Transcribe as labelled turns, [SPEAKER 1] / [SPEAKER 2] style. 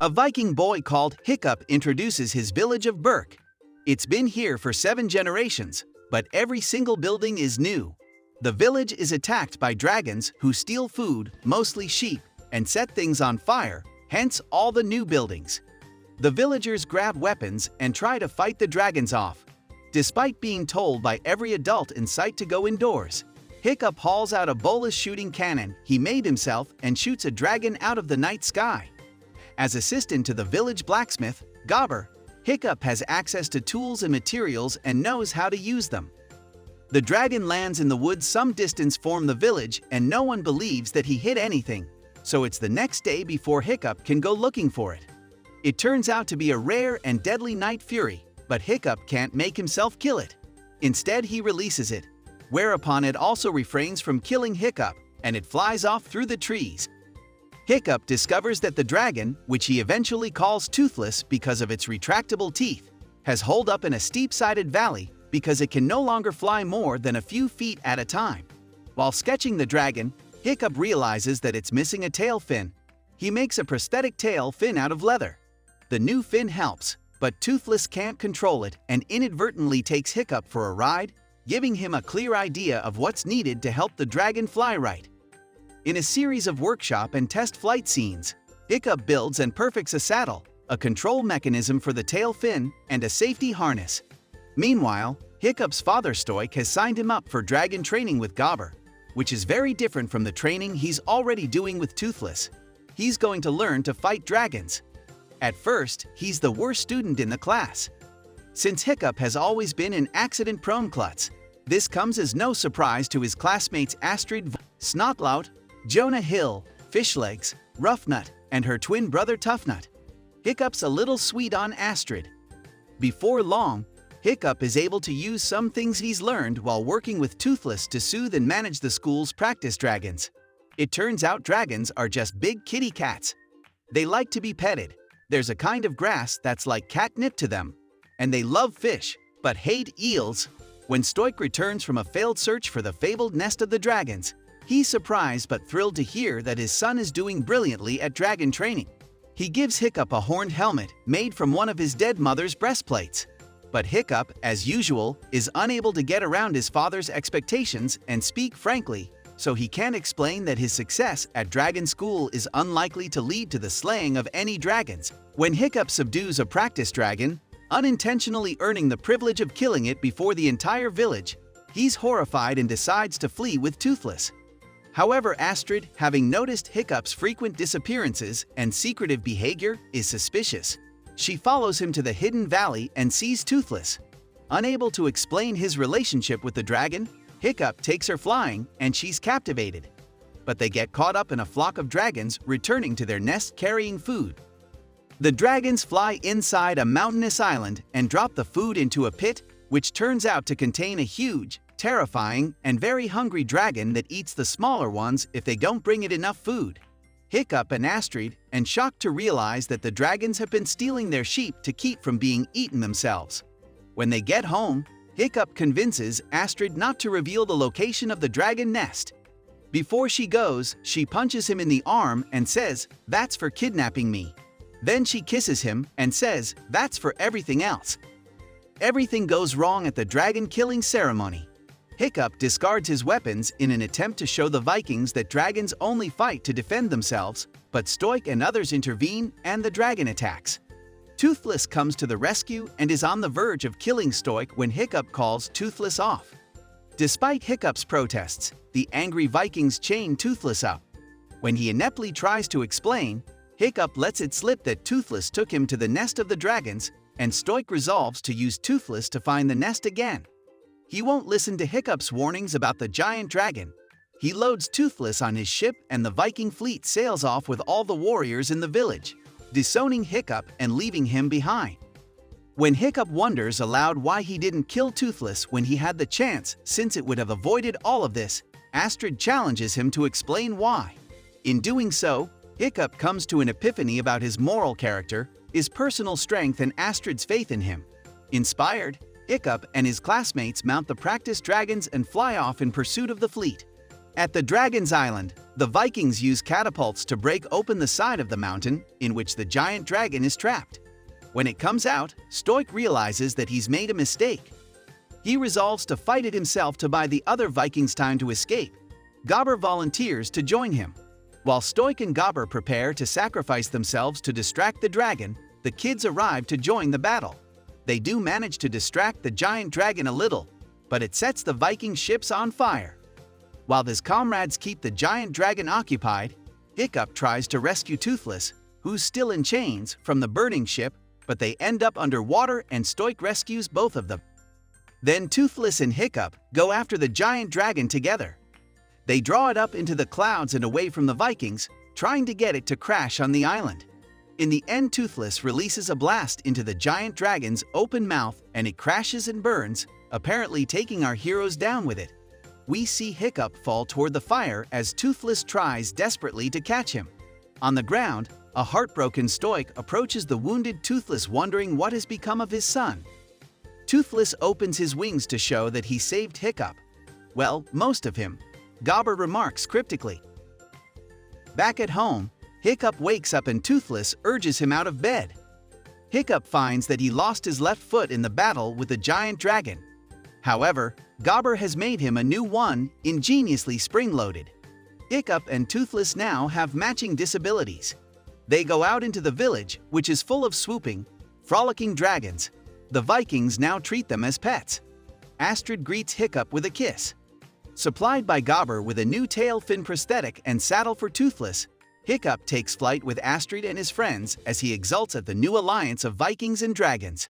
[SPEAKER 1] A Viking boy called Hiccup introduces his village of Berk. It's been here for 7 generations, but every single building is new. The village is attacked by dragons who steal food, mostly sheep, and set things on fire, hence all the new buildings. The villagers grab weapons and try to fight the dragons off. Despite being told by every adult in sight to go indoors, Hiccup hauls out a bolus shooting cannon he made himself and shoots a dragon out of the night sky. As assistant to the village blacksmith, Gobber, Hiccup has access to tools and materials and knows how to use them. The dragon lands in the woods some distance from the village and no one believes that he hit anything, so it's the next day before Hiccup can go looking for it. It turns out to be a rare and deadly night fury, but Hiccup can't make himself kill it. Instead, he releases it, whereupon it also refrains from killing Hiccup, and it flies off through the trees. Hiccup discovers that the dragon, which he eventually calls Toothless because of its retractable teeth, has holed up in a steep-sided valley because it can no longer fly more than a few feet at a time. While sketching the dragon, Hiccup realizes that it's missing a tail fin. He makes a prosthetic tail fin out of leather. The new fin helps, but Toothless can't control it and inadvertently takes Hiccup for a ride, giving him a clear idea of what's needed to help the dragon fly right. In a series of workshop and test flight scenes, Hiccup builds and perfects a saddle, a control mechanism for the tail fin, and a safety harness. Meanwhile, Hiccup's father Stoik has signed him up for dragon training with Gobber, which is very different from the training he's already doing with Toothless. He's going to learn to fight dragons. At first, he's the worst student in the class. Since Hiccup has always been an accident-prone klutz, this comes as no surprise to his classmates Astrid, Snotlout, Jonah Hill, Fishlegs, Roughnut, and her twin brother Toughnut. Hiccup's a little sweet on Astrid. Before long, Hiccup is able to use some things he's learned while working with Toothless to soothe and manage the school's practice dragons. It turns out dragons are just big kitty cats. They like to be petted. There's a kind of grass that's like catnip to them. And they love fish, but hate eels. When Stoik returns from a failed search for the fabled nest of the dragons, he's surprised but thrilled to hear that his son is doing brilliantly at dragon training. He gives Hiccup a horned helmet made from one of his dead mother's breastplates. But Hiccup, as usual, is unable to get around his father's expectations and speak frankly, so he can't explain that his success at dragon school is unlikely to lead to the slaying of any dragons. When Hiccup subdues a practice dragon, unintentionally earning the privilege of killing it before the entire village, he's horrified and decides to flee with Toothless. However, Astrid, having noticed Hiccup's frequent disappearances and secretive behavior, is suspicious. She follows him to the hidden valley and sees Toothless. Unable to explain his relationship with the dragon, Hiccup takes her flying and she's captivated. But they get caught up in a flock of dragons returning to their nest carrying food. The dragons fly inside a mountainous island and drop the food into a pit, which turns out to contain a huge, terrifying, and very hungry dragon that eats the smaller ones if they don't bring it enough food. Hiccup and Astrid are shocked to realize that the dragons have been stealing their sheep to keep from being eaten themselves. When they get home, Hiccup convinces Astrid not to reveal the location of the dragon nest. Before she goes, she punches him in the arm and says, "That's for kidnapping me." Then she kisses him and says, "That's for everything else." Everything goes wrong at the dragon killing ceremony. Hiccup discards his weapons in an attempt to show the Vikings that dragons only fight to defend themselves, but Stoik and others intervene and the dragon attacks. Toothless comes to the rescue and is on the verge of killing Stoik when Hiccup calls Toothless off. Despite Hiccup's protests, the angry Vikings chain Toothless up. When he ineptly tries to explain, Hiccup lets it slip that Toothless took him to the nest of the dragons, and Stoik resolves to use Toothless to find the nest again. He won't listen to Hiccup's warnings about the giant dragon. He loads Toothless on his ship and the Viking fleet sails off with all the warriors in the village, disowning Hiccup and leaving him behind. When Hiccup wonders aloud why he didn't kill Toothless when he had the chance, since it would have avoided all of this, Astrid challenges him to explain why. In doing so, Hiccup comes to an epiphany about his moral character, his personal strength, and Astrid's faith in him. Inspired, Hiccup and his classmates mount the practice dragons and fly off in pursuit of the fleet. At the Dragon's Island, the Vikings use catapults to break open the side of the mountain in which the giant dragon is trapped. When it comes out, Stoik realizes that he's made a mistake. He resolves to fight it himself to buy the other Vikings time to escape. Gobber volunteers to join him. While Stoik and Gobber prepare to sacrifice themselves to distract the dragon, the kids arrive to join the battle. They do manage to distract the giant dragon a little, but it sets the Viking ships on fire. While his comrades keep the giant dragon occupied, Hiccup tries to rescue Toothless, who's still in chains, from the burning ship, but they end up underwater and Stoik rescues both of them. Then Toothless and Hiccup go after the giant dragon together. They draw it up into the clouds and away from the Vikings, trying to get it to crash on the island. In the end, Toothless releases a blast into the giant dragon's open mouth and it crashes and burns, apparently taking our heroes down with it. We see Hiccup fall toward the fire as Toothless tries desperately to catch him. On the ground, a heartbroken Stoik approaches the wounded Toothless, wondering what has become of his son. Toothless opens his wings to show that he saved Hiccup. Well, most of him, Gobber remarks cryptically. Back at home, Hiccup wakes up and Toothless urges him out of bed. Hiccup finds that he lost his left foot in the battle with the giant dragon. However, Gobber has made him a new one, ingeniously spring-loaded. Hiccup and Toothless now have matching disabilities. They go out into the village, which is full of swooping, frolicking dragons. The Vikings now treat them as pets. Astrid greets Hiccup with a kiss. Supplied by Gobber with a new tail fin prosthetic and saddle for Toothless, Hiccup takes flight with Astrid and his friends as he exults at the new alliance of Vikings and dragons.